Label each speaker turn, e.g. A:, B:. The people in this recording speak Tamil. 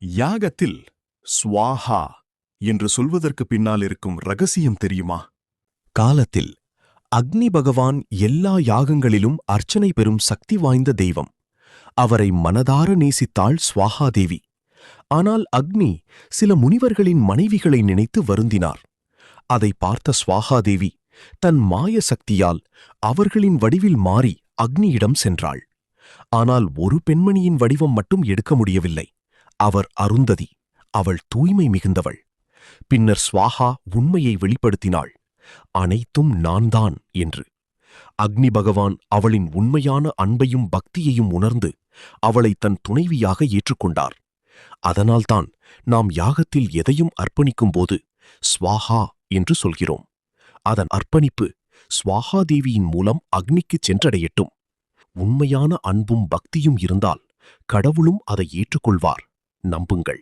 A: யாகத்தில் ஸ்வாஹா என்று சொல்வதற்கு பின்னால் இருக்கும் ரகசியம் தெரியுமா?
B: காலத்தில் அக்னி பகவான் எல்லா யாகங்களிலும் அர்ச்சனை பெறும் சக்தி வாய்ந்த தெய்வம். அவரை மனதார நேசித்தாள் ஸ்வாஹாதேவி. ஆனால் அக்னி சில முனிவர்களின் மனைவிகளை நினைத்து வருந்தினார். அதை பார்த்த ஸ்வாஹாதேவி தன் மாய சக்தியால் அவர்களின் வடிவில் மாறி அக்னியிடம் சென்றாள். ஆனால் ஒரு பெண்மணியின் வடிவம் மட்டும் எடுக்க முடியவில்லை. அவர் அருந்ததி. அவள் தூய்மை மிகுந்தவள். பின்னர் ஸ்வாஹா உண்மையை வெளிப்படுத்தினாள். அனைத்தும் நான்தான் என்று. அக்னி பகவான் அவளின் உண்மையான அன்பையும் பக்தியையும் உணர்ந்து அவளை தன் துணைவியாக ஏற்றுக்கொண்டார். அதனால்தான் நாம் யாகத்தில் எதையும் அர்ப்பணிக்கும்போது ஸ்வாஹா என்று சொல்கிறோம். அதன் அர்ப்பணிப்பு ஸ்வாஹாதேவியின் மூலம் அக்னிக்குச் சென்றடையட்டும். உண்மையான அன்பும் பக்தியும் இருந்தால் கடவுளும் அதை ஏற்றுக்கொள்வார். நம்புங்கள்.